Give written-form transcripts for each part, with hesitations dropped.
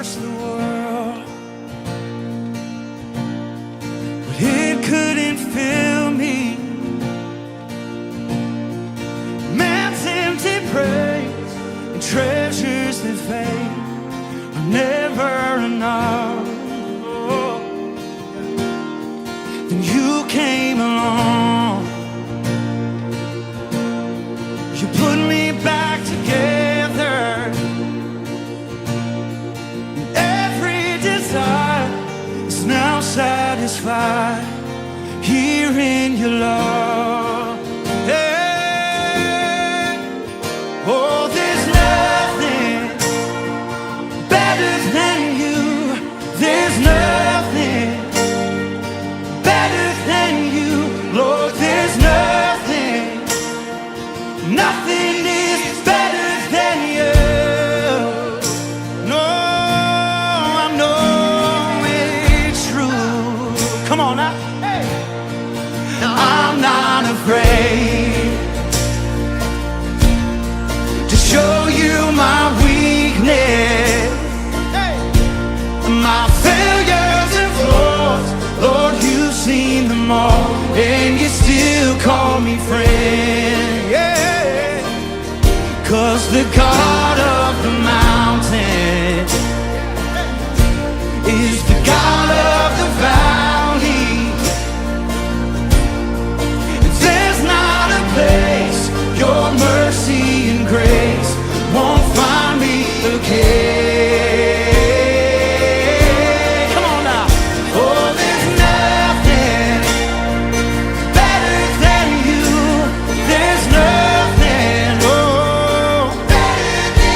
searched the world, but it couldn't fill me. Man's empty praise and treasures that fade are never enough. Oh. Then you came along, you put me back together. Every desire is now satisfied here in your love. Hey. Oh, there's nothing better than you. There's nothing better than you. Lord, there's nothing is better than you. No, I know it's true. Come on now. Hey. I'm not afraid to show you my weakness, hey. My failures and flaws. Lord, you've seen them all, and you still call me friend. Yeah. 'Cause the God of the mountain is the God of the valley. There's not a place your mercy and grace won't find me again. Come on now. Oh, there's nothing better than you. There's nothing, oh, better than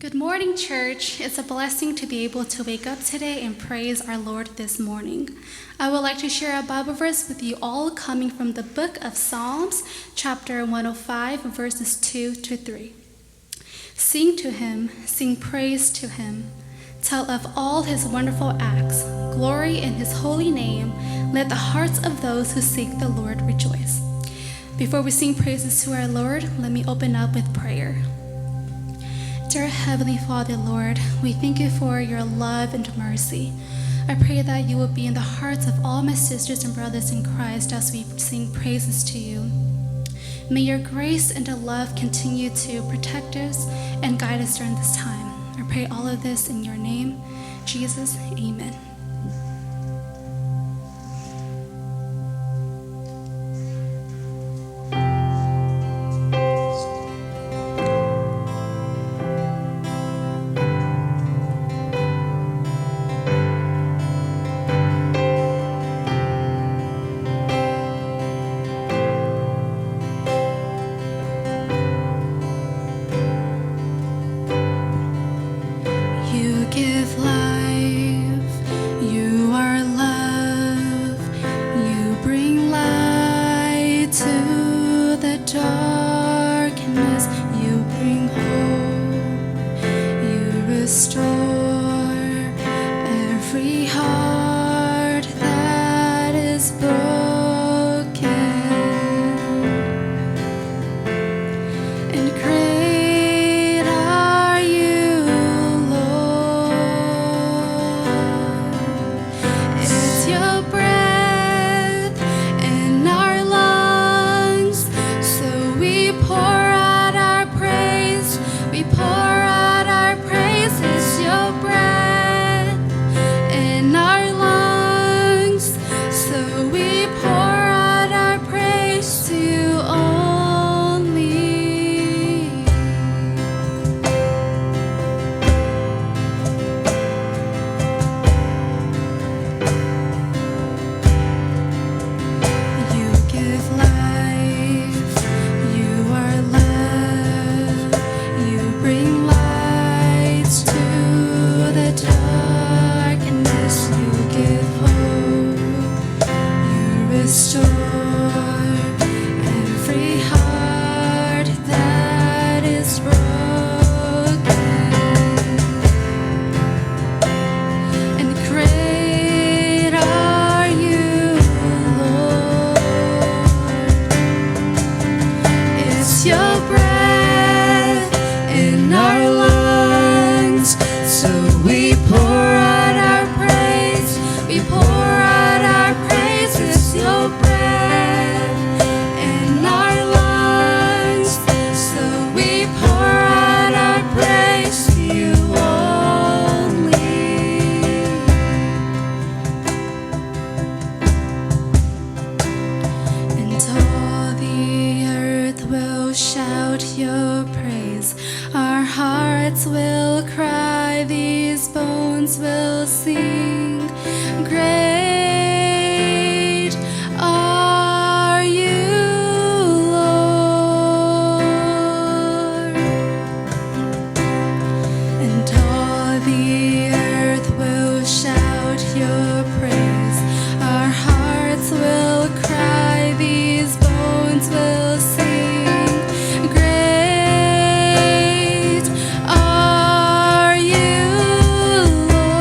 Good morning, church. It's a blessing to be able to wake up today and praise our Lord this morning. I would like to share a Bible verse with you all coming from the book of Psalms, chapter 105, verses 2 to 3. Sing to him, sing praise to him. Tell of all his wonderful acts. Glory in his holy name. Let the hearts of those who seek the Lord rejoice. Before we sing praises to our Lord, let me open up with prayer. Dear Heavenly Father, Lord, we thank you for your love and mercy. I pray that you will be in the hearts of all my sisters and brothers in Christ as we sing praises to you. May your grace and love continue to protect us and guide us during this time. I pray all of this in your name, Jesus, amen. You give life, you are love, you bring light to the darkness, you bring hope, you restore every heart that is broken. And great are you, Lord. It's your breath in our lungs, so we pour out our praise. We pour out our praise. It's your breath in our lungs, so we pour out our praise to you only. You give life, you are love, you bring light to the darkness, you give hope, you restore every heart that is broken. And great are you, Lord. It's your breath in our lungs, so we pour out our praise. We pour out our praise. It's your breath in our lungs, so we pour out our praise to you only. And all the earth will shout your praise. Our hearts will cry, these bones will sing. Great are you, Lord. And all the earth will shout your praise. Our hearts will cry, these bones will sing. Great are you, Lord.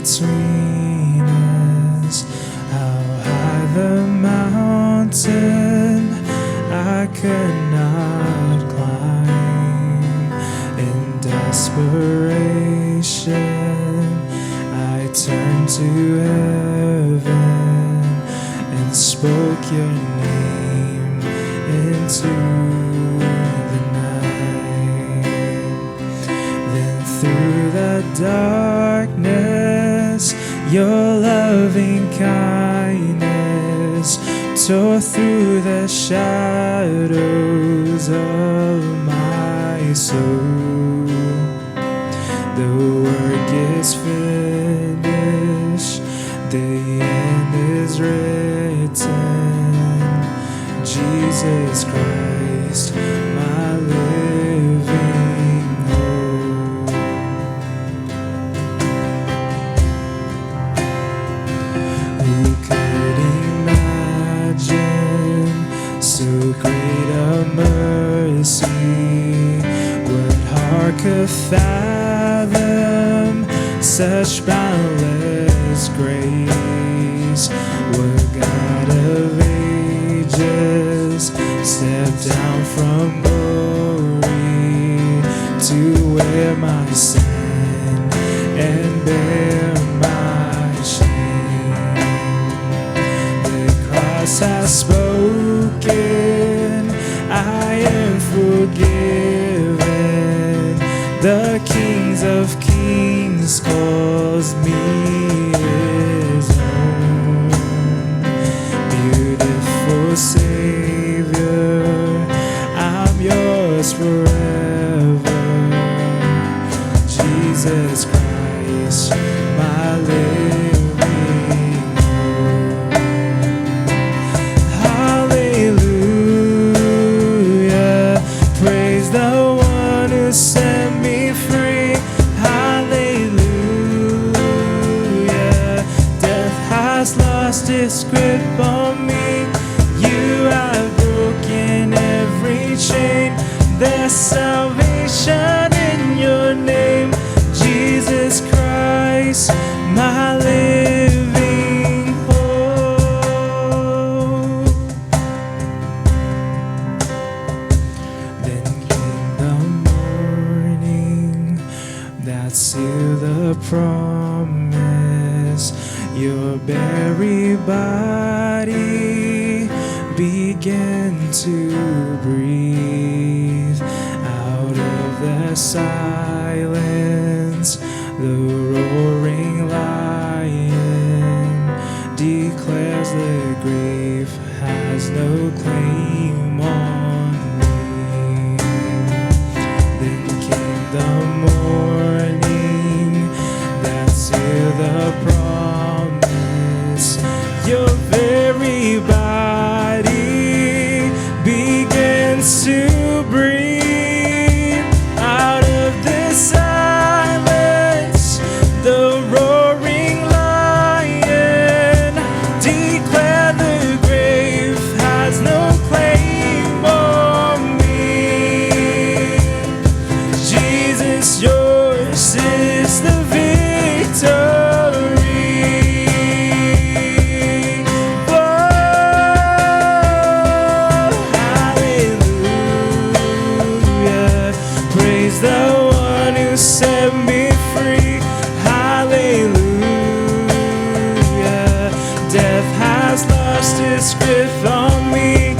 between us. How high the mountain I could not climb. In desperation, I turned to heaven and spoke your name into the night. Then through the darkness, your loving kindness tore through the shadows of my soul. The work is finished, the end is written. Jesus Christ, my living hope. Who could imagine so great a mercy? What heart could fathom such boundless grace? What God of ages stepped down from glory to wear my sin and bear my shame. The cross has spoken, I am forgiven. The Kings of Kings calls me his own. Beautiful Savior, I'm yours forever. Jesus Christ, my living hope. Hallelujah, praise the one who set me free. Hallelujah, death has lost its grip on me. You have broken every chain. There's salvation in your name, Jesus Christ, my living hope. Then came the morning that sealed the promise. Your buried body began to breathe. Out of the silence, the roaring lion declares the grave has no claim on me. Then came the morning that sealed the promise. Your very body begins to breathe. Out of this silence, the roaring lion declared the grave has no claim on me. Jesus, yours is the victory. Oh, hallelujah, praise the one who set me free. Hallelujah, death has lost its grip on me.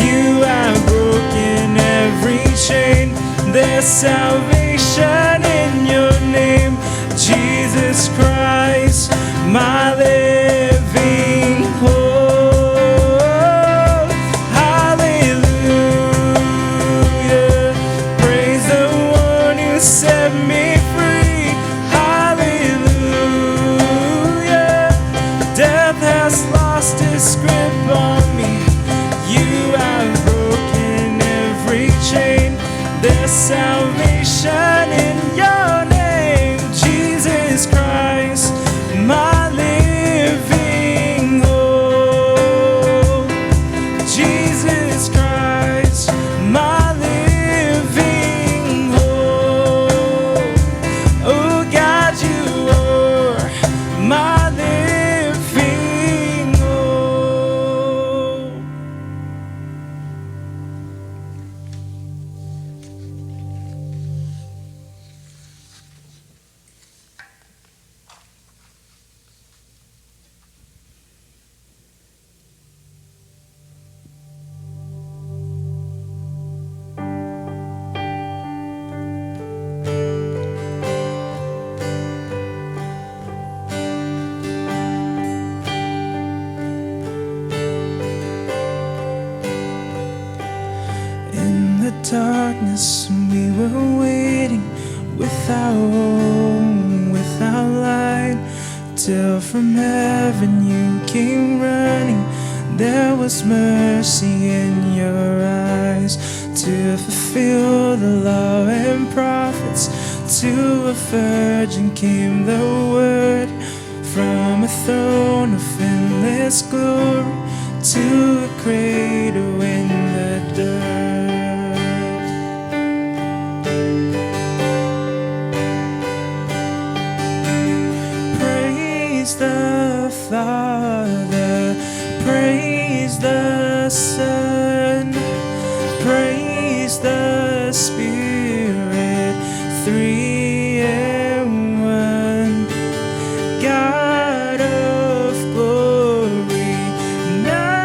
You have broken every chain. There's salvation in your name, Jesus Christ, my living hope. Hallelujah, praise the one who set me free. Hallelujah, death has lost its grip on me. You have broken every chain. There's salvation the darkness, we were waiting without hope, without light, till from heaven you came running. There was mercy in your eyes to fulfill the law and prophets. To a virgin came the word, from a throne of endless glory to a cradle in the dirt. Praise the Father, praise the Son, praise the Spirit, three in one. God of glory, majesty,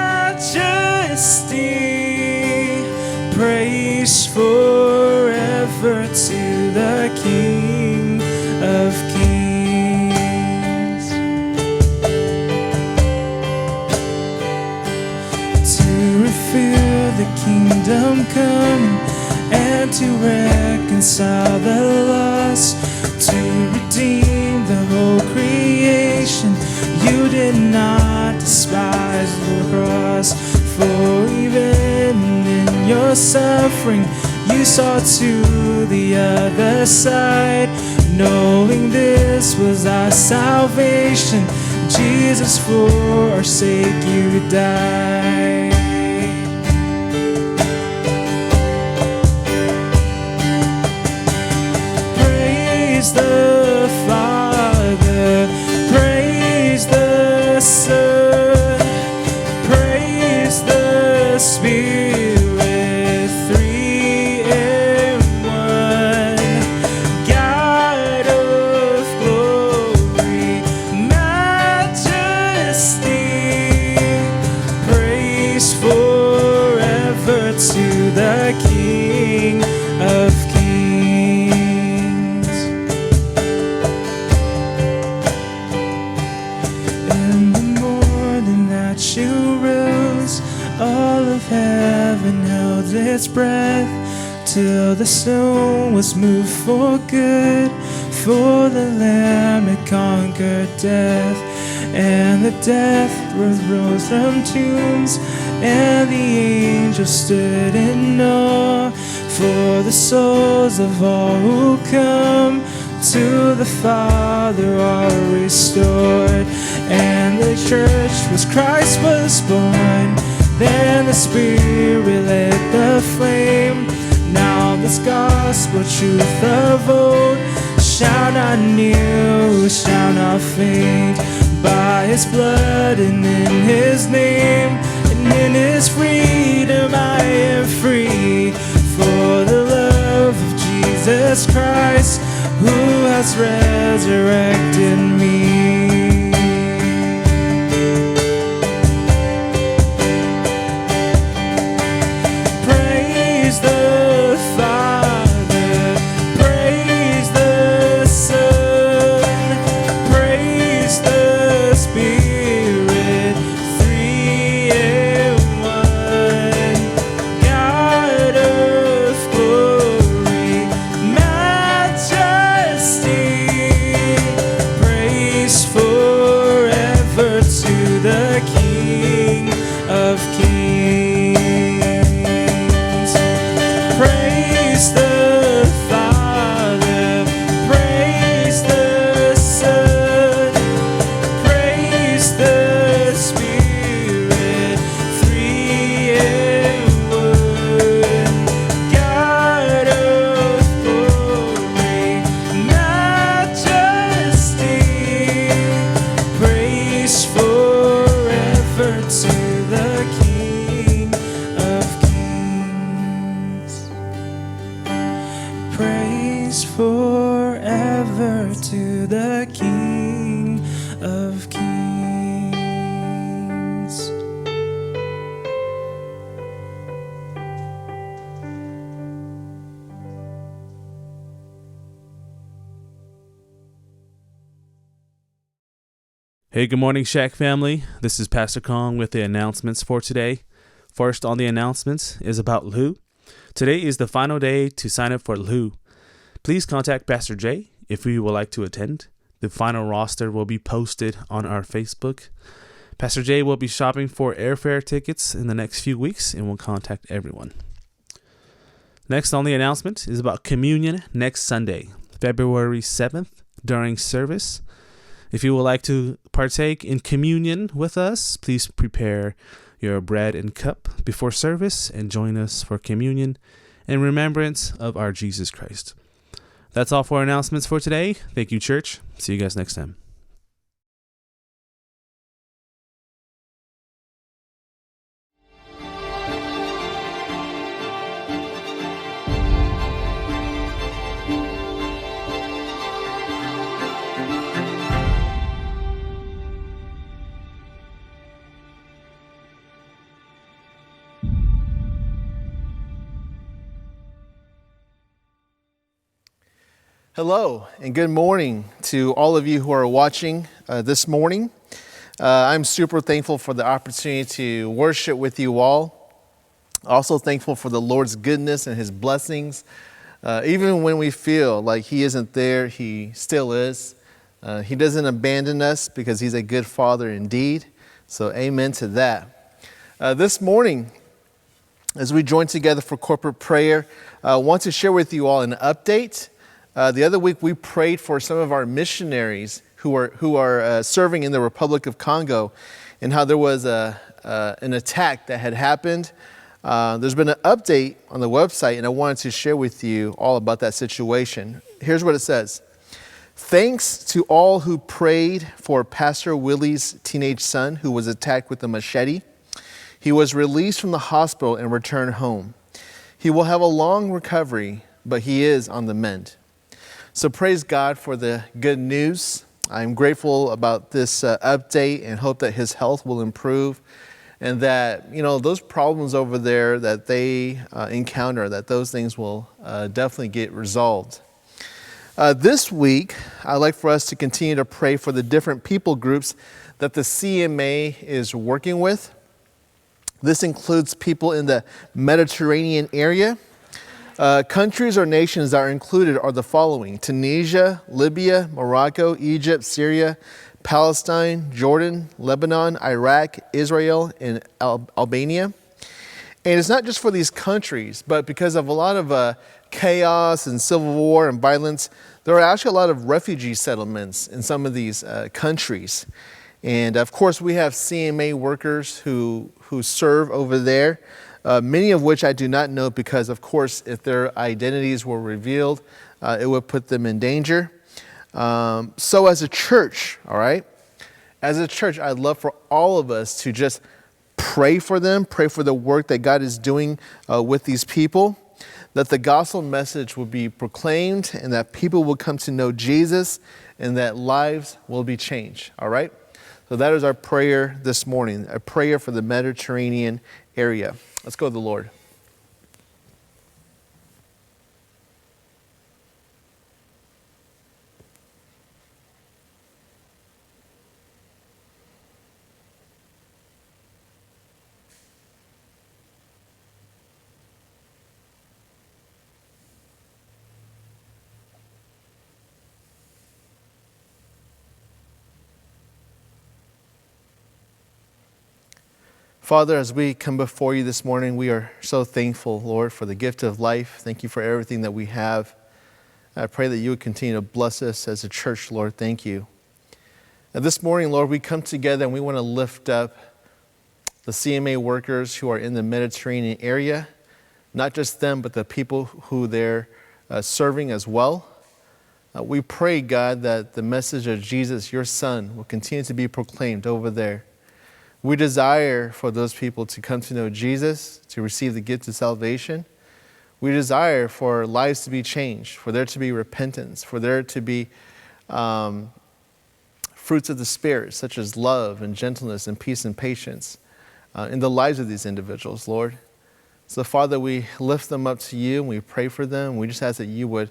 praise forever to the King of Kings. To reveal the kingdom coming and to reconcile the lost, to redeem the whole creation. You did not despise the cross, for even in your suffering you saw to the other side, knowing this was our salvation. Jesus, for our sake you died. Praise the Father, praise the Son, praise the Spirit, three in one. God of glory, majesty, praise forever to the King of Kings. In the morning that you rose, all of heaven held its breath, till the stone was moved for good, for the Lamb had conquered death. And the death rose from tombs, and the angels stood in awe, for the souls of all who come to the Father are restored. And the church was Christ was born, then the Spirit lit the flame. Now this gospel truth of old shall not kneel, shall not faint. By His blood and in His name, and in His freedom I am free. For the love of Jesus Christ, who has resurrected me. Praise the Father, praise the Son, praise the Spirit, three in one. God of glory, majesty, praise forever to the King of Kings. Praise the Father, praise the Son, praise the Spirit, three in one. God of glory, majesty, praise forever to the King of Kings. Praise forever to the King of Kings. Hey, good morning, Shack family. This is Pastor Kong with the announcements for today. First on the announcements is about Lou. Today is the final day to sign up for LHU. Please contact Pastor Jay if you would like to attend. The final roster will be posted on our Facebook. Pastor Jay will be shopping for airfare tickets in the next few weeks and will contact everyone. Next on the announcement is about communion next Sunday, February 7th, during service. If you would like to partake in communion with us, please prepare your bread and cup before service and join us for communion in remembrance of our Jesus Christ. That's all for our announcements for today. Thank you, church. See you guys next time. Hello and good morning to all of you who are watching this morning. I'm super thankful for the opportunity to worship with you all. Also thankful for the Lord's goodness and His blessings. Even when we feel like He isn't there, He still is. He doesn't abandon us because He's a good Father indeed. So amen to that. This morning, as we join together for corporate prayer, I want to share with you all an update. The other week we prayed for some of our missionaries who are serving in the Republic of Congo, and how there was an attack that had happened. There's been an update on the website, and I wanted to share with you all about that situation. Here's what it says. Thanks to all who prayed for Pastor Willie's teenage son who was attacked with a machete. He was released from the hospital and returned home. He will have a long recovery, but he is on the mend. So praise God for the good news. I'm grateful about this update and hope that his health will improve, and that, those problems over there that they encounter, that those things will definitely get resolved. This week, I'd like for us to continue to pray for the different people groups that the CMA is working with. This includes people in the Mediterranean area. Countries or nations that are included are the following: Tunisia, Libya, Morocco, Egypt, Syria, Palestine, Jordan, Lebanon, Iraq, Israel, and Albania. And it's not just for these countries, but because of a lot of chaos and civil war and violence, there are actually a lot of refugee settlements in some of these countries. And of course, we have CMA workers who serve over there. Many of which I do not know because, of course, if their identities were revealed, it would put them in danger. So as a church, I'd love for all of us to just pray for them, pray for the work that God is doing with these people, that the gospel message will be proclaimed and that people will come to know Jesus and that lives will be changed, all right? So that is our prayer this morning, a prayer for the Mediterranean area. Let's go to the Lord. Father, as we come before you this morning, we are so thankful, Lord, for the gift of life. Thank you for everything that we have. I pray that you would continue to bless us as a church, Lord. Thank you. And this morning, Lord, we come together and we want to lift up the CMA workers who are in the Mediterranean area, not just them, but the people who they're serving as well. We pray, God, that the message of Jesus, your Son, will continue to be proclaimed over there. We desire for those people to come to know Jesus, to receive the gift of salvation. We desire for lives to be changed, for there to be repentance, for there to be fruits of the Spirit, such as love and gentleness and peace and patience in the lives of these individuals, Lord. So, Father, we lift them up to you and we pray for them. We just ask that you would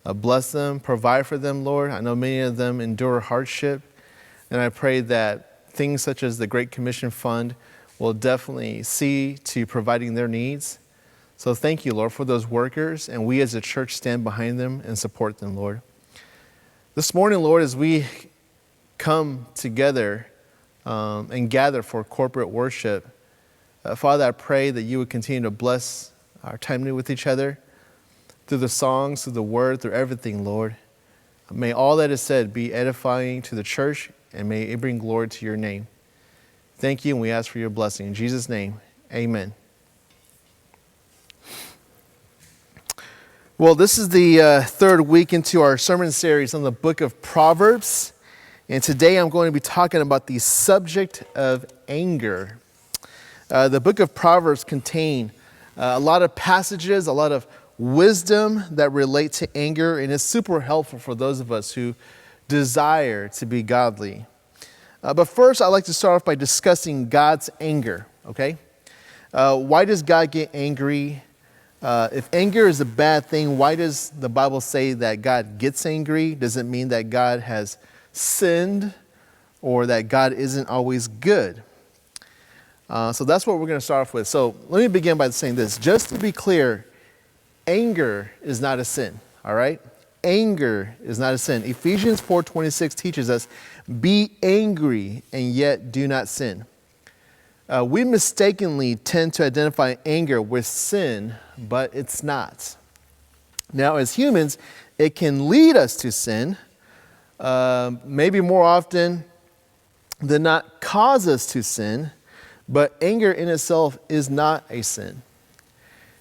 bless them, provide for them, Lord. I know many of them endure hardship, and I pray that things such as the Great Commission Fund will definitely see to providing their needs. So thank you, Lord, for those workers, and we as a church stand behind them and support them, Lord. This morning, Lord, as we come together and gather for corporate worship, Father, I pray that you would continue to bless our time with each other through the songs, through the word, through everything, Lord. May all that is said be edifying to the church, and may it bring glory to your name. Thank you, and we ask for your blessing. In Jesus' name, amen. Well, this is the third week into our sermon series on the book of Proverbs. And today I'm going to be talking about the subject of anger. The book of Proverbs contains a lot of passages, a lot of wisdom that relate to anger, and it's super helpful for those of us who desire to be godly. But first, I'd like to start off by discussing God's anger, okay? Why does God get angry? If anger is a bad thing, why does the Bible say that God gets angry? Does it mean that God has sinned or that God isn't always good? So that's what we're going to start off with. So let me begin by saying this. Just to be clear, anger is not a sin, all right? Anger is not a sin. Ephesians 4:26 teaches us, be angry and yet do not sin. We mistakenly tend to identify anger with sin, but it's not. Now, as humans, it can lead us to sin, maybe more often than not cause us to sin, but anger in itself is not a sin.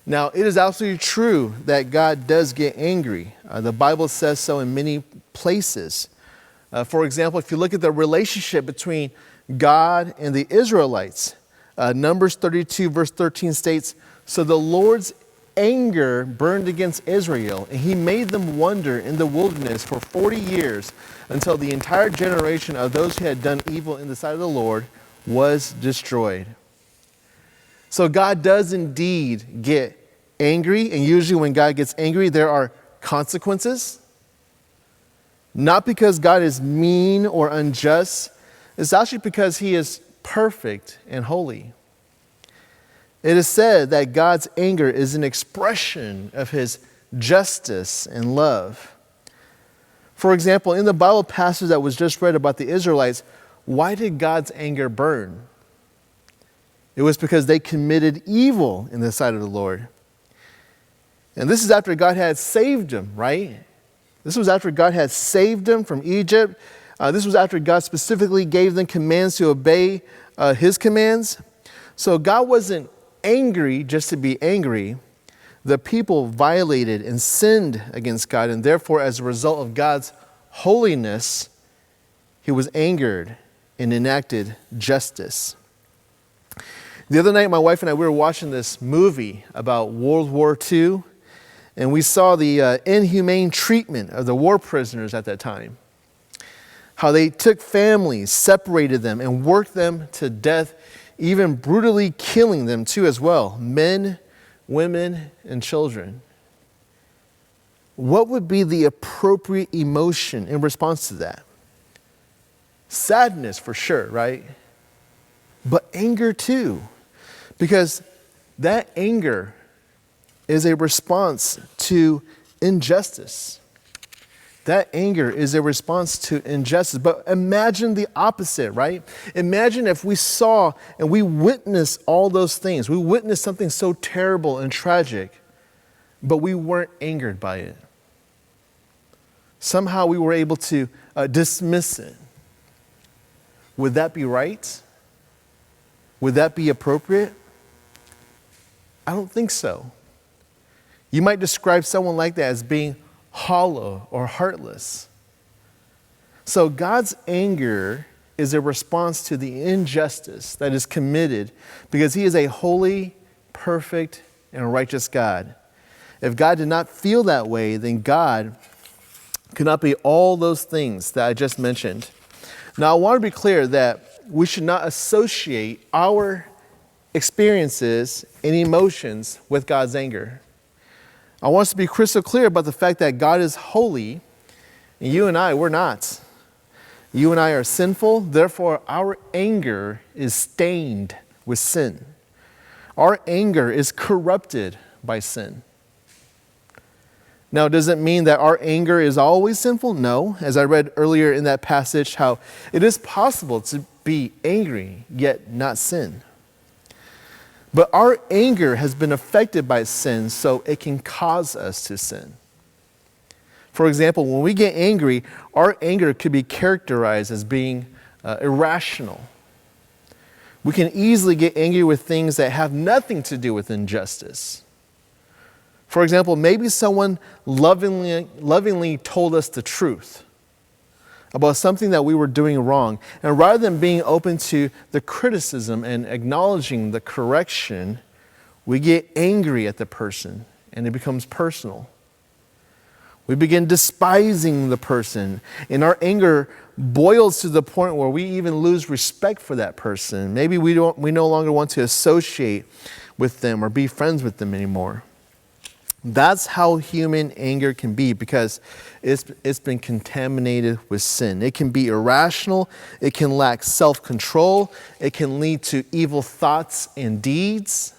Now, it is absolutely true that God does get angry. The Bible says so in many places. For example, if you look at the relationship between God and the Israelites, Numbers 32 verse 13 states, so the Lord's anger burned against Israel, and he made them wander in the wilderness for 40 years until the entire generation of those who had done evil in the sight of the Lord was destroyed. So God does indeed get angry, and usually when God gets angry, there are consequences. Not because God is mean or unjust, it's actually because he is perfect and holy. It is said that God's anger is an expression of his justice and love. For example, in the Bible passage that was just read about the Israelites, why did God's anger burn? It was because they committed evil in the sight of the Lord. And this is after God had saved them, right? This was after God had saved them from Egypt. This was after God specifically gave them commands to obey his commands. So God wasn't angry just to be angry. The people violated and sinned against God, and therefore, as a result of God's holiness, he was angered and enacted justice. The other night, my wife and I, we were watching this movie about World War II, and we saw the inhumane treatment of the war prisoners at that time. How they took families, separated them, and worked them to death, even brutally killing them too as well, men, women, and children. What would be the appropriate emotion in response to that? Sadness for sure, right? But anger too, because that anger is a response to injustice. That anger is a response to injustice. But imagine the opposite, right? Imagine if we saw and we witnessed all those things. We witnessed something so terrible and tragic, but we weren't angered by it. Somehow we were able to dismiss it. Would that be right? Would that be appropriate? I don't think so. You might describe someone like that as being hollow or heartless. So God's anger is a response to the injustice that is committed because he is a holy, perfect, and righteous God. If God did not feel that way, then God could not be all those things that I just mentioned. Now, I want to be clear that we should not associate our experiences and emotions with God's anger. I want us to be crystal clear about the fact that God is holy, and you and I, we're not. You and I are sinful, therefore our anger is stained with sin. Our anger is corrupted by sin. Now, does it mean that our anger is always sinful? No. As I read earlier in that passage, how it is possible to be angry, yet not sin. But our anger has been affected by sin, so it can cause us to sin. For example, when we get angry, our anger could be characterized as being irrational. We can easily get angry with things that have nothing to do with injustice. For example, maybe someone lovingly told us the truth about something that we were doing wrong. And rather than being open to the criticism and acknowledging the correction, we get angry at the person and it becomes personal. We begin despising the person, and our anger boils to the point where we even lose respect for that person. Maybe we no longer want to associate with them or be friends with them anymore. That's how human anger can be, because it's been contaminated with sin. It can be irrational. It can lack self-control. It can lead to evil thoughts and deeds.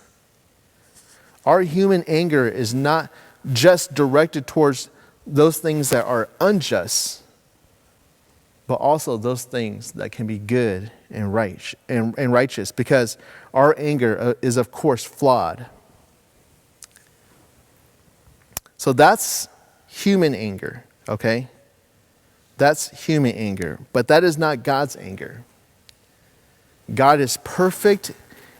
Our human anger is not just directed towards those things that are unjust, but also those things that can be good and righteous, because our anger is, of course, flawed. So that's human anger, okay? That's human anger. But that is not God's anger. God is perfect,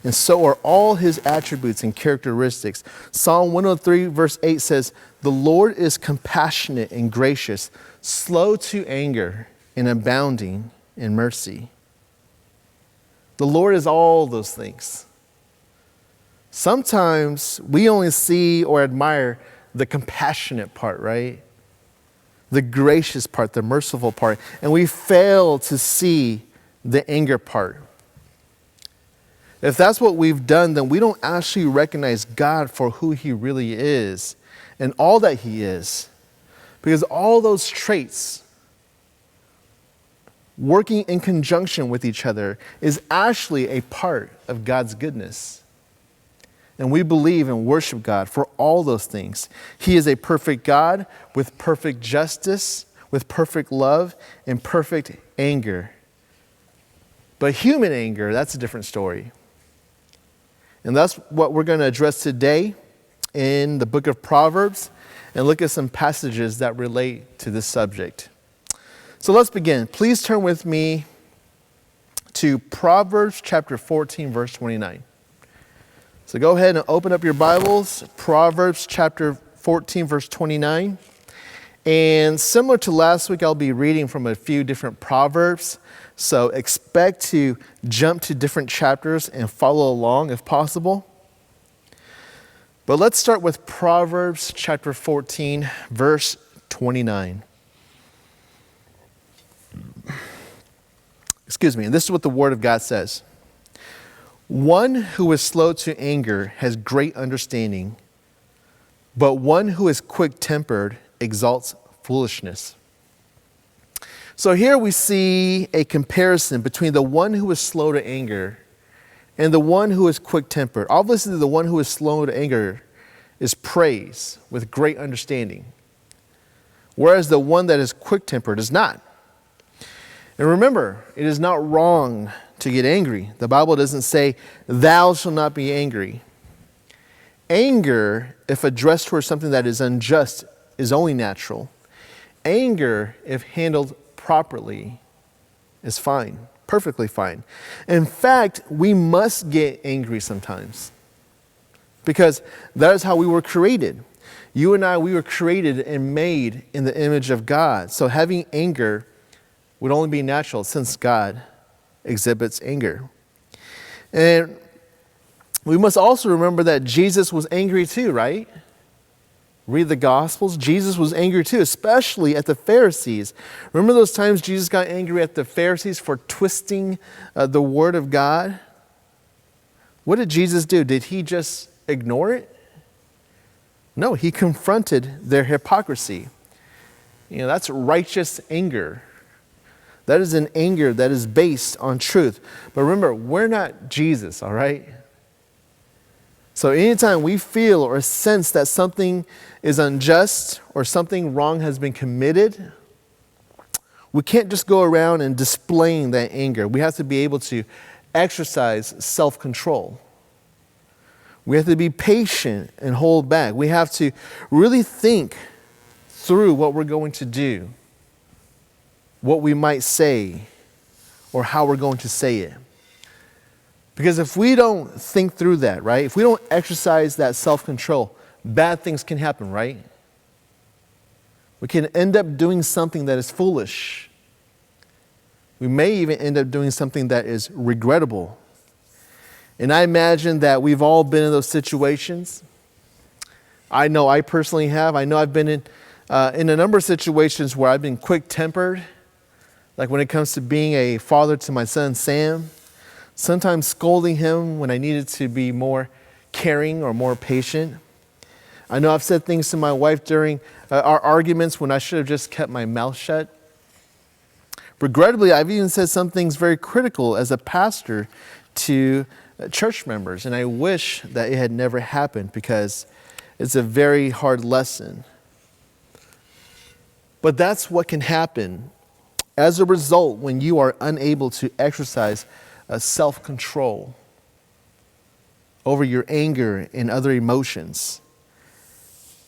and so are all his attributes and characteristics. Psalm 103 verse 8 says, "The Lord is compassionate and gracious, slow to anger and abounding in mercy." The Lord is all those things. Sometimes we only see or admire the compassionate part, right? The gracious part, the merciful part. And we fail to see the anger part. If that's what we've done, then we don't actually recognize God for who he really is and all that he is. Because all those traits working in conjunction with each other is actually a part of God's goodness. And we believe and worship God for all those things. He is a perfect God with perfect justice, with perfect love, and perfect anger. But human anger, that's a different story. And that's what we're going to address today in the book of Proverbs, and look at some passages that relate to this subject. So let's begin. Please turn with me to Proverbs chapter 14, verse 29. So go ahead and open up your Bibles, Proverbs chapter 14, verse 29. And similar to last week, I'll be reading from a few different Proverbs. So expect to jump to different chapters and follow along if possible. But let's start with Proverbs chapter 14, verse 29. Excuse me, and this is what the Word of God says. "One who is slow to anger has great understanding, but one who is quick-tempered exalts foolishness." So here we see a comparison between the one who is slow to anger and the one who is quick-tempered. Obviously, the one who is slow to anger is praised with great understanding, whereas the one that is quick-tempered is not. And remember, it is not wrong to get angry. The Bible doesn't say, "Thou shalt not be angry." Anger, if addressed towards something that is unjust, is only natural. Anger, if handled properly, is fine, perfectly fine. In fact, we must get angry sometimes, because that is how we were created. You and I, we were created and made in the image of God. So having anger would only be natural, since God exhibits anger. And we must also remember that Jesus was angry too, right? Read the Gospels. Jesus was angry too, especially at the Pharisees. Remember those times Jesus got angry at the Pharisees for twisting the Word of God? What did Jesus do? Did he just ignore it? No, he confronted their hypocrisy. That's righteous anger. That is an anger that is based on truth. But remember, we're not Jesus, all right? So anytime we feel or sense that something is unjust or something wrong has been committed, we can't just go around and displaying that anger. We have to be able to exercise self-control. We have to be patient and hold back. We have to really think through what we're going to do, what we might say, or how we're going to say it. Because if we don't think through that, right? If we don't exercise that self-control, bad things can happen, right? We can end up doing something that is foolish. We may even end up doing something that is regrettable. And I imagine that we've all been in those situations. I know I personally have. I know I've been in a number of situations where I've been quick-tempered, like when it comes to being a father to my son, Sam. Sometimes scolding him when I needed to be more caring or more patient. I know I've said things to my wife during our arguments when I should have just kept my mouth shut. Regrettably, I've even said some things very critical as a pastor to church members, and I wish that it had never happened because it's a very hard lesson. But that's what can happen as a result when you are unable to exercise self-control over your anger and other emotions.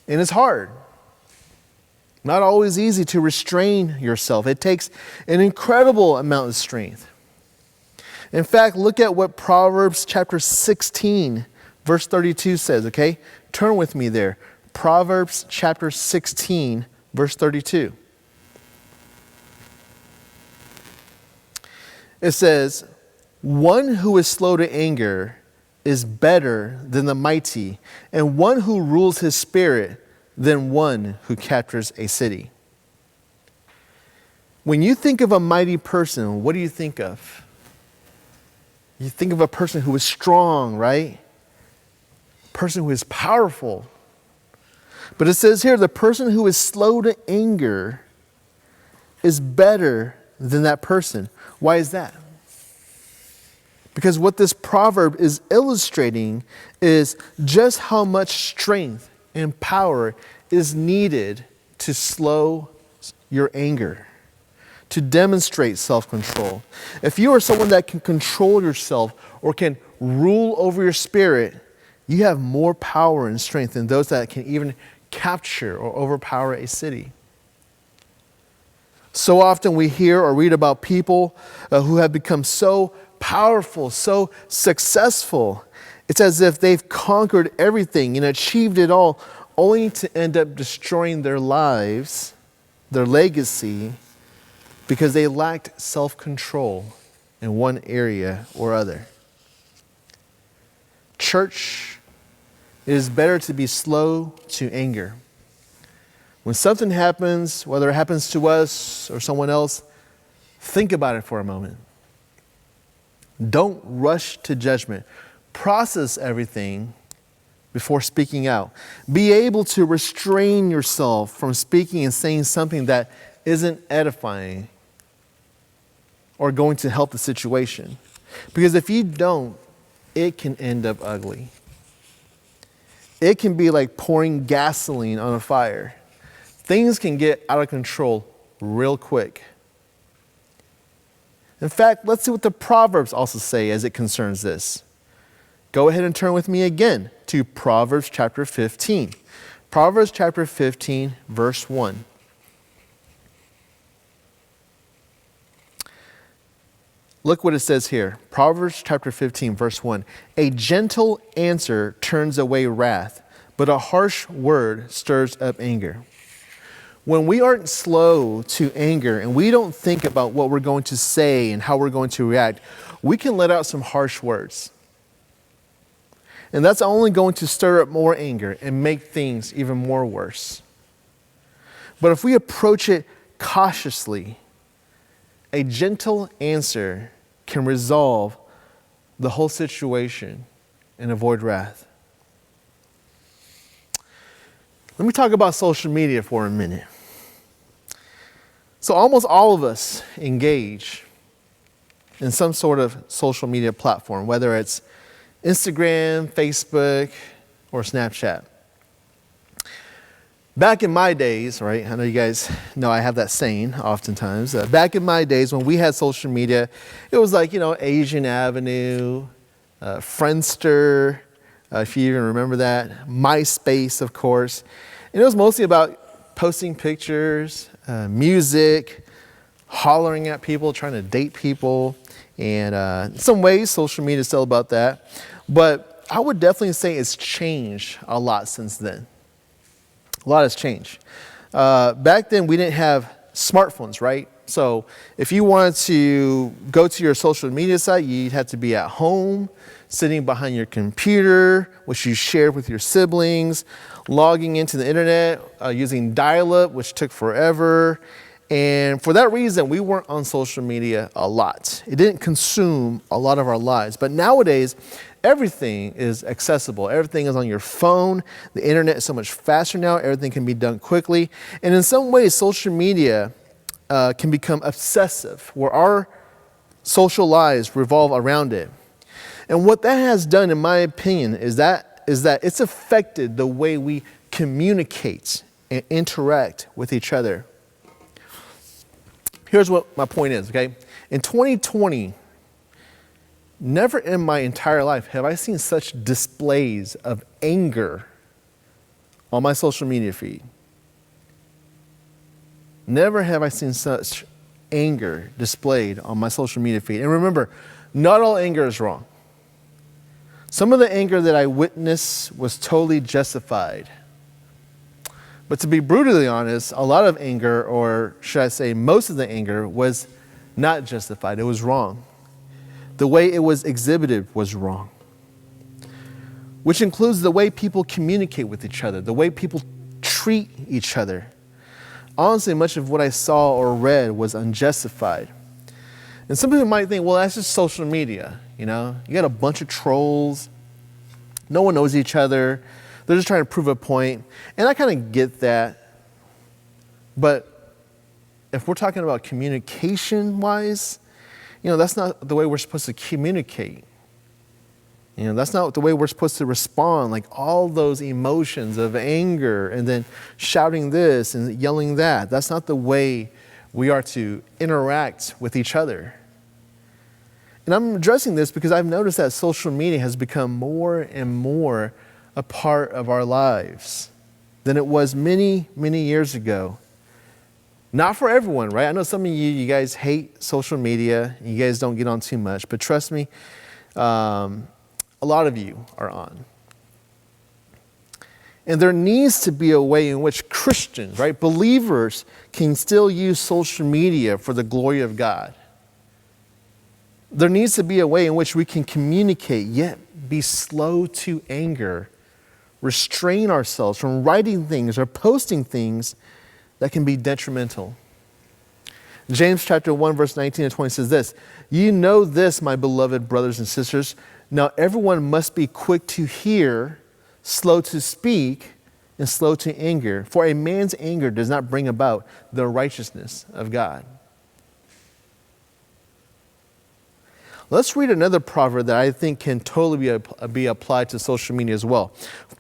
And it's hard. Not always easy to restrain yourself. It takes an incredible amount of strength. In fact, look at what Proverbs chapter 16, verse 32 says, okay? Turn with me there. Proverbs chapter 16, verse 32. It says, "One who is slow to anger is better than the mighty, and one who rules his spirit than one who captures a city." When you think of a mighty person, what do you think of? You think of a person who is strong, right? A person who is powerful. But it says here, the person who is slow to anger is better than that person. Why is that? Because what this proverb is illustrating is just how much strength and power is needed to slow your anger, to demonstrate self-control. If you are someone that can control yourself or can rule over your spirit, you have more power and strength than those that can even capture or overpower a city. So often we hear or read about people who have become so powerful, so successful. It's as if they've conquered everything and achieved it all, only to end up destroying their lives, their legacy, because they lacked self-control in one area or other. Church, it is better to be slow to anger. When something happens, whether it happens to us or someone else, think about it for a moment. Don't rush to judgment. Process everything before speaking out. Be able to restrain yourself from speaking and saying something that isn't edifying or going to help the situation. Because if you don't, it can end up ugly. It can be like pouring gasoline on a fire. Things can get out of control real quick. In fact, let's see what the Proverbs also say as it concerns this. Go ahead and turn with me again to Proverbs chapter 15. Proverbs chapter 15, verse 1. Look what it says here. Proverbs chapter 15, verse 1. "A gentle answer turns away wrath, but a harsh word stirs up anger." When we aren't slow to anger and we don't think about what we're going to say and how we're going to react, we can let out some harsh words. And that's only going to stir up more anger and make things even more worse. But if we approach it cautiously, a gentle answer can resolve the whole situation and avoid wrath. Let me talk about social media for a minute. So almost all of us engage in some sort of social media platform, whether it's Instagram, Facebook, or Snapchat. Back in my days, right, I know you guys know I have that saying oftentimes. Back in my days when we had social media, it was like, Asian Avenue, Friendster, if you even remember that, MySpace, of course. And it was mostly about posting pictures, music, hollering at people, trying to date people. And in some ways, social media is still about that. But I would definitely say it's changed a lot since then. A lot has changed. Back then, we didn't have smartphones, right? So if you wanted to go to your social media site, you'd have to be at home, sitting behind your computer, which you shared with your siblings, logging into the internet, using dial-up, which took forever. And for that reason, we weren't on social media a lot. It didn't consume a lot of our lives. But nowadays, everything is accessible. Everything is on your phone. The internet is so much faster now. Everything can be done quickly. And in some ways, social media can become obsessive, where our social lives revolve around it. And what that has done, in my opinion, is that it's affected the way we communicate and interact with each other. Here's what my point is, okay? In 2020, never in my entire life have I seen such displays of anger on my social media feed. Never have I seen such anger displayed on my social media feed. And remember, not all anger is wrong. Some of the anger that I witnessed was totally justified. But to be brutally honest, a lot of anger, or should I say most of the anger, was not justified. It was wrong. The way it was exhibited was wrong. Which includes the way people communicate with each other, the way people treat each other. Honestly, much of what I saw or read was unjustified. And some people might think, well, that's just social media, You got a bunch of trolls. No one knows each other. They're just trying to prove a point. And I kind of get that. But if we're talking about communication-wise, that's not the way we're supposed to communicate. That's not the way we're supposed to respond, like all those emotions of anger and then shouting this and yelling that. That's not the way we are to interact with each other. And I'm addressing this because I've noticed that social media has become more and more a part of our lives than it was many, many years ago. Not for everyone, right? I know some of you guys hate social media. You guys don't get on too much. But trust me, a lot of you are on. And there needs to be a way in which Christians, right, believers, can still use social media for the glory of God. There needs to be a way in which we can communicate, yet be slow to anger, restrain ourselves from writing things or posting things that can be detrimental. James chapter 1, verse 19 and 20 says this, "You know this, my beloved brothers and sisters. Now everyone must be quick to hear, slow to speak, and slow to anger. For a man's anger does not bring about the righteousness of God." Let's read another proverb that I think can totally be applied to social media as well.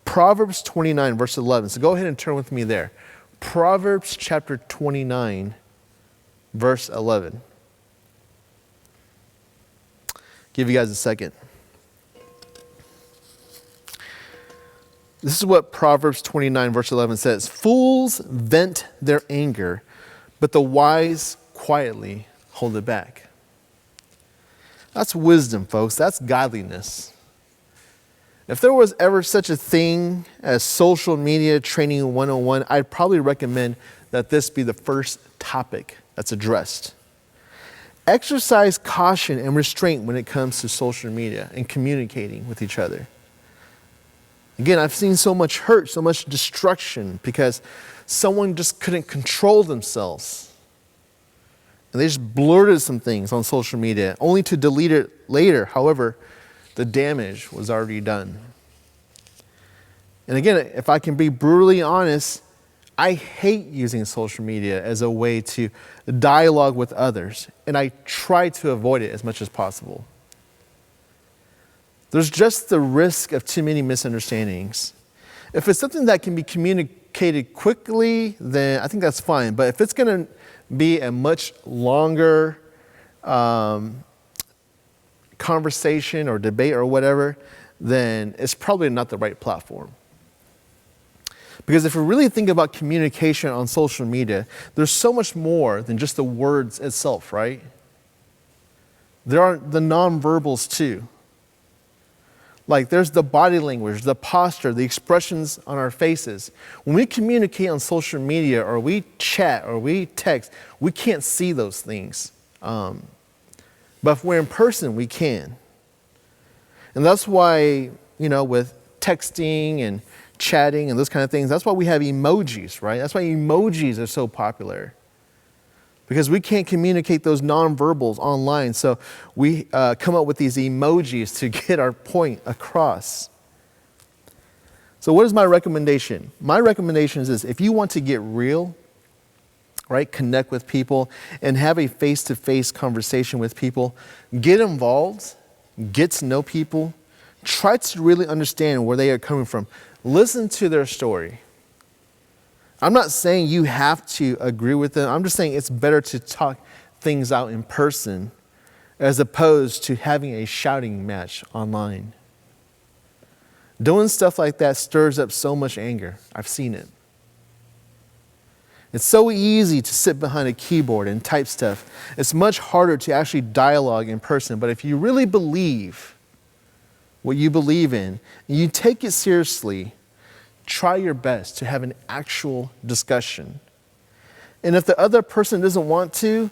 Proverbs 29, verse 11. So go ahead and turn with me there. Proverbs chapter 29, verse 11. Give you guys a second. This is what Proverbs 29, verse 11 says. "Fools vent their anger, but the wise quietly hold it back." That's wisdom, folks. That's godliness. If there was ever such a thing as social media training 101, I'd probably recommend that this be the first topic that's addressed. Exercise caution and restraint when it comes to social media and communicating with each other. Again, I've seen so much hurt, so much destruction because someone just couldn't control themselves. And they just blurted some things on social media, only to delete it later. However, the damage was already done. And again, if I can be brutally honest, I hate using social media as a way to dialogue with others, and I try to avoid it as much as possible. There's just the risk of too many misunderstandings. If it's something that can be communicated quickly, then I think that's fine. But if it's going to be a much longer conversation or debate or whatever, then it's probably not the right platform. Because if we really think about communication on social media, there's so much more than just the words itself, right? There are the nonverbals too. Like there's the body language, the posture, the expressions on our faces. When we communicate on social media or we chat or we text, we can't see those things. But if we're in person, we can. And that's why, with texting and chatting and those kind of things, that's why we have emojis, right? That's why emojis are so popular. Because we can't communicate those nonverbals online, so we come up with these emojis to get our point across. So what is my recommendation? My recommendation is this: if you want to get real, right, connect with people and have a face-to-face conversation with people, get involved, get to know people, try to really understand where they are coming from. Listen to their story. I'm not saying you have to agree with them. I'm just saying it's better to talk things out in person as opposed to having a shouting match online. Doing stuff like that stirs up so much anger. I've seen it. It's so easy to sit behind a keyboard and type stuff. It's much harder to actually dialogue in person. But if you really believe what you believe in, and you take it seriously, try your best to have an actual discussion. And if the other person doesn't want to,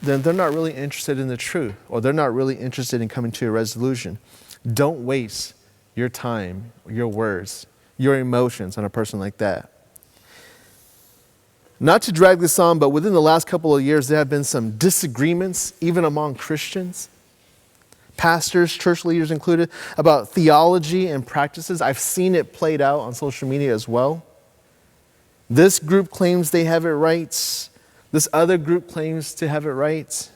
then they're not really interested in the truth, or they're not really interested in coming to a resolution. Don't waste your time, your words, your emotions on a person like that. Not to drag this on, but within the last couple of years, there have been some disagreements, even among Christians, pastors, church leaders included, about theology and practices. I've seen it played out on social media as well. This group claims they have it right. This other group claims to have it right.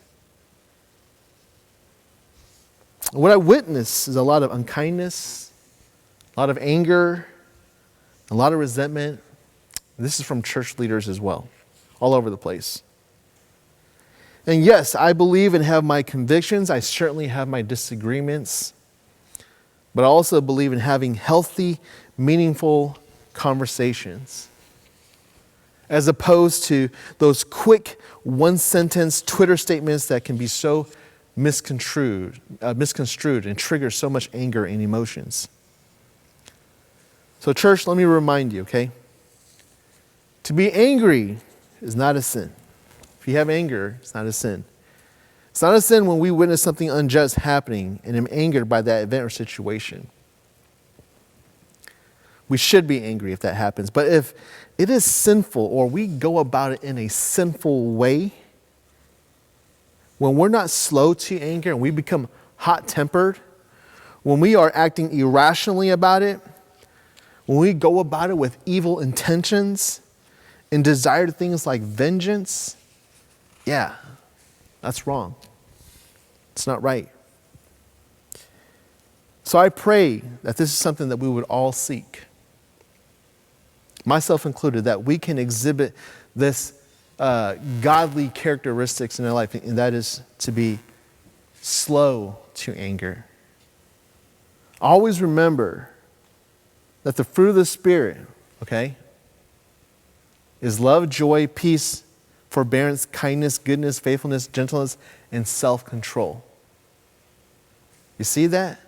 What I witness is a lot of unkindness, a lot of anger, a lot of resentment. This is from church leaders as well, all over the place. And yes, I believe and have my convictions. I certainly have my disagreements. But I also believe in having healthy, meaningful conversations, as opposed to those quick one-sentence Twitter statements that can be so misconstrued and trigger so much anger and emotions. So church, let me remind you, okay? To be angry is not a sin. If you have anger, it's not a sin. It's not a sin when we witness something unjust happening and am angered by that event or situation. We should be angry if that happens. But if it is sinful or we go about it in a sinful way, when we're not slow to anger and we become hot-tempered, when we are acting irrationally about it, when we go about it with evil intentions and desire things like vengeance, yeah, that's wrong. It's not right. So I pray that this is something that we would all seek, myself included, that we can exhibit this godly characteristics in our life, and that is to be slow to anger. Always remember that the fruit of the Spirit, okay, is love, joy, peace, forbearance, kindness, goodness, faithfulness, gentleness, and self-control. You see that?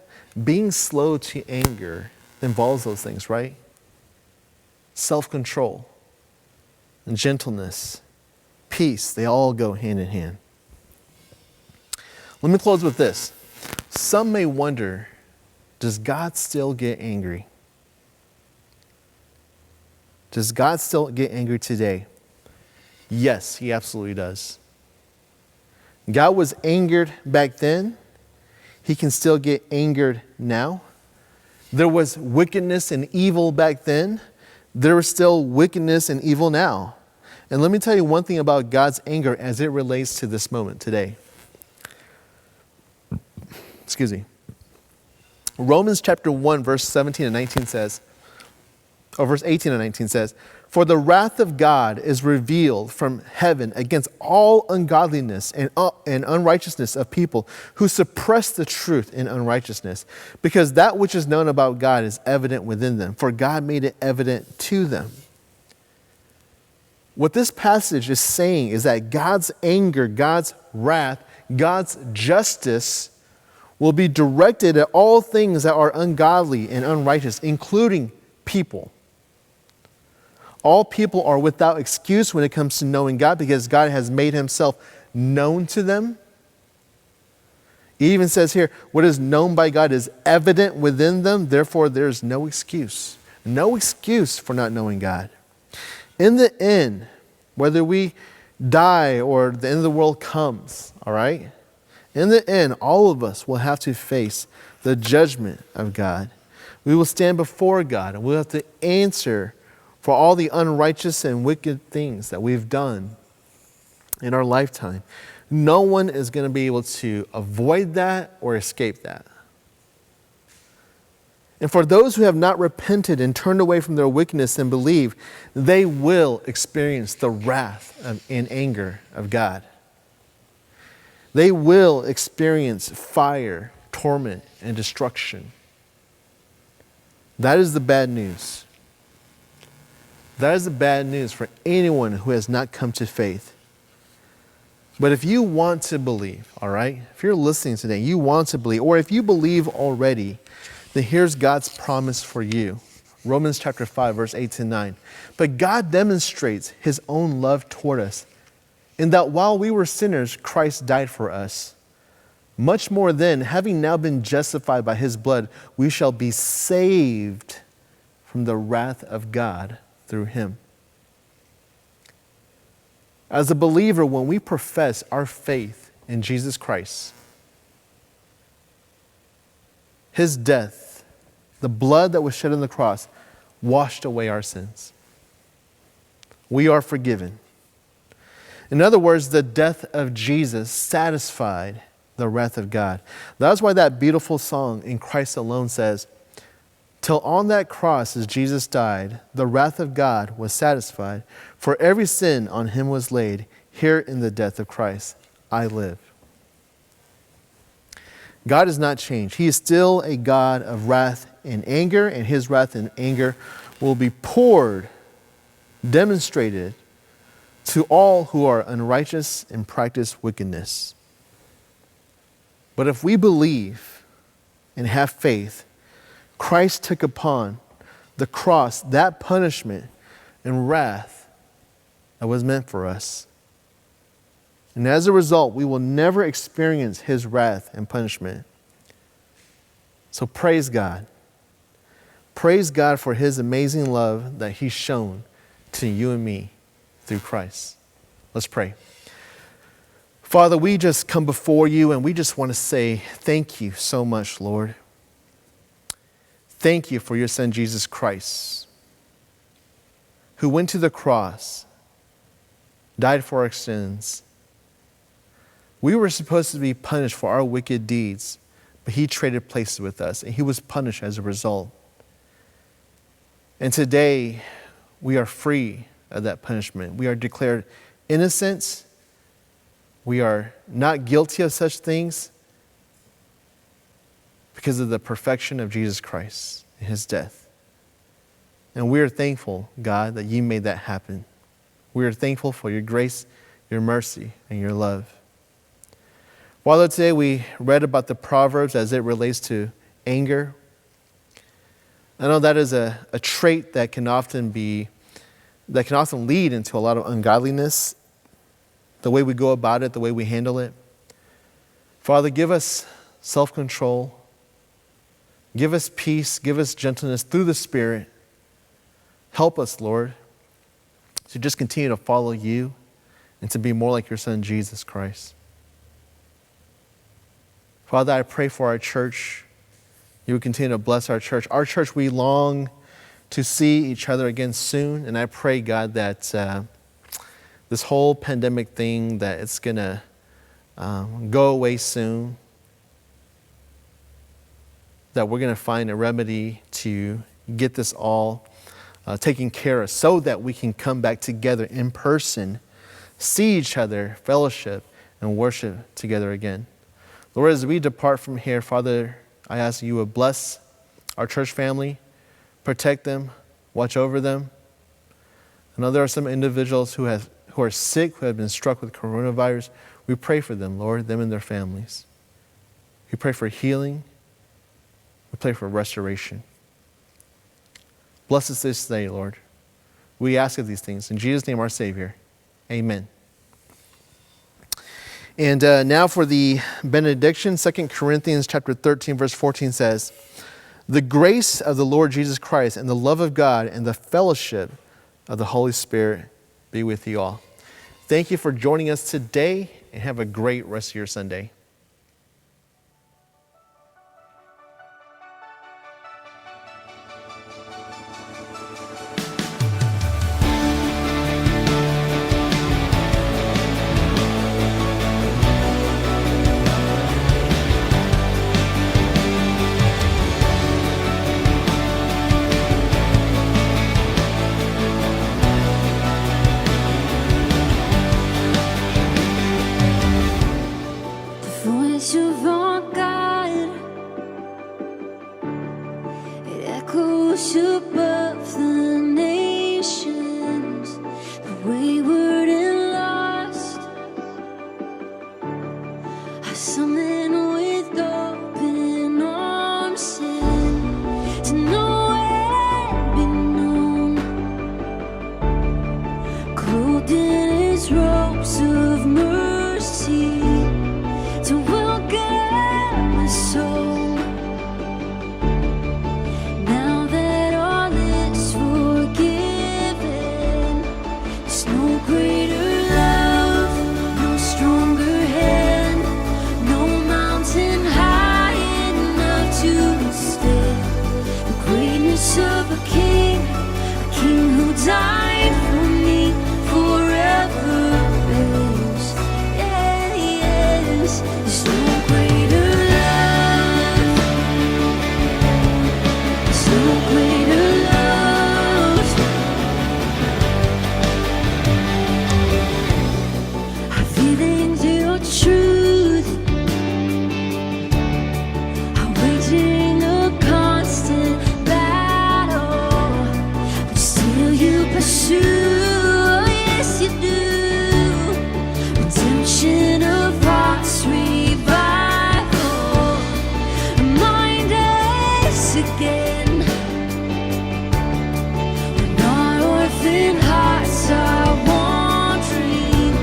Being slow to anger involves those things, right? Self-control and gentleness, peace, they all go hand in hand. Let me close with this. Some may wonder, does God still get angry? Does God still get angry today? Yes, he absolutely does. God was angered back then. He can still get angered now. There was wickedness and evil back then. There is still wickedness and evil now. And let me tell you one thing about God's anger as it relates to this moment today. Excuse me. Romans chapter 1, verse 17 and 19 says, or verse 18 and 19 says, "For the wrath of God is revealed from heaven against all ungodliness and unrighteousness of people who suppress the truth in unrighteousness, because that which is known about God is evident within them, for God made it evident to them." What this passage is saying is that God's anger, God's wrath, God's justice will be directed at all things that are ungodly and unrighteous, including people. All people are without excuse when it comes to knowing God because God has made himself known to them. He even says here, what is known by God is evident within them, therefore there's no excuse. No excuse for not knowing God. In the end, whether we die or the end of the world comes, all right? In the end, all of us will have to face the judgment of God. We will stand before God and we'll have to answer for all the unrighteous and wicked things that we've done in our lifetime. No one is going to be able to avoid that or escape that. And for those who have not repented and turned away from their wickedness and believe, they will experience the wrath and anger of God. They will experience fire, torment, and destruction. That is the bad news. That is the bad news for anyone who has not come to faith. But if you want to believe, all right, if you're listening today, you want to believe, or if you believe already, then here's God's promise for you. Romans chapter 5, verse 8 to 9. "But God demonstrates his own love toward us, in that while we were sinners, Christ died for us. Much more then, having now been justified by his blood, we shall be saved from the wrath of God through him." As a believer, when we profess our faith in Jesus Christ, his death, the blood that was shed on the cross, washed away our sins. We are forgiven. In other words, the death of Jesus satisfied the wrath of God. That's why that beautiful song, "In Christ Alone," says, "Till on that cross as Jesus died, the wrath of God was satisfied. For every sin on him was laid. Here in the death of Christ, I live." God has not changed. He is still a God of wrath and anger, and his wrath and anger will be poured, demonstrated to all who are unrighteous and practice wickedness. But if we believe and have faith, Christ took upon the cross that punishment and wrath that was meant for us. And as a result, we will never experience his wrath and punishment. So praise God. Praise God for his amazing love that he's shown to you and me through Christ. Let's pray. Father, we just come before you and we just want to say thank you so much, Lord. Thank you for your son, Jesus Christ, who went to the cross, died for our sins. We were supposed to be punished for our wicked deeds, but he traded places with us, and he was punished as a result. And today, we are free of that punishment. We are declared innocent. We are not guilty of such things because of the perfection of Jesus Christ and his death. And we are thankful, God, that you made that happen. We are thankful for your grace, your mercy, and your love. Father, today we read about the Proverbs as it relates to anger. I know that is a trait that can often lead into a lot of ungodliness, the way we go about it, the way we handle it. Father, give us self-control. Give us peace. Give us gentleness through the Spirit. Help us, Lord, to just continue to follow you and to be more like your son, Jesus Christ. Father, I pray for our church. You would continue to bless our church. Our church, we long to see each other again soon. And I pray, God, that this whole pandemic thing, that it's going to go away soon. that we're going to find a remedy to get this all taken care of so that we can come back together in person, see each other, fellowship, and worship together again. Lord, as we depart from here, Father, I ask you would bless our church family, protect them, watch over them. I know there are some individuals who are sick, who have been struck with coronavirus. We pray for them, Lord, them and their families. We pray for healing. We pray for restoration. Bless us this day, Lord. We ask of these things. In Jesus' name, our Savior. Amen. And now for the benediction. 2 Corinthians chapter 13, verse 14 says, "The grace of the Lord Jesus Christ and the love of God and the fellowship of the Holy Spirit be with you all." Thank you for joining us today, and have a great rest of your Sunday. Voice of our God, it echoes above the nations, the wayward and lost are summoned with open arms, sent to know and be known, clothed in his robes of mercy, to welcome us soul. Now that all is forgiven, there's no greater love, no stronger hand, no mountain high enough to withstand the greatness of a king who died for me forever. There's no greater love. There's no greater love. Our feelings, your truth, are waging a constant battle, but still you pursue. Yes, you do. Redemption of hearts, revival, remind us again when our orphan hearts are wandering,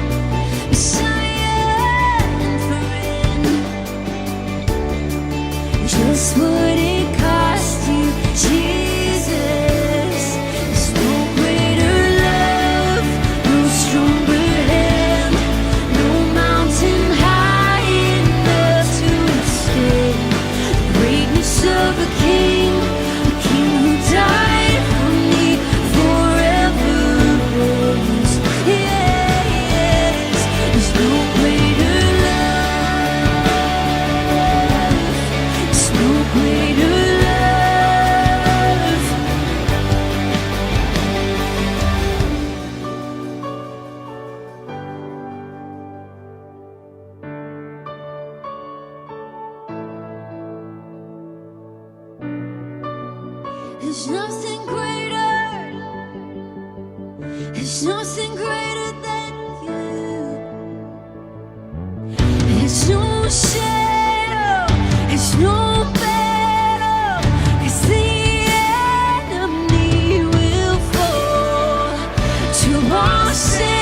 Messiah and friend. Just what it cost you, Jesus. There's no greater love, no stronger hand, no mountain high enough to withstand the greatness of a king who died for me forever. Yes, there's no greater love. There's no greater love. There's nothing greater. There's nothing greater than you. There's no shadow. There's no battle. 'Cause the enemy will fall to our sin.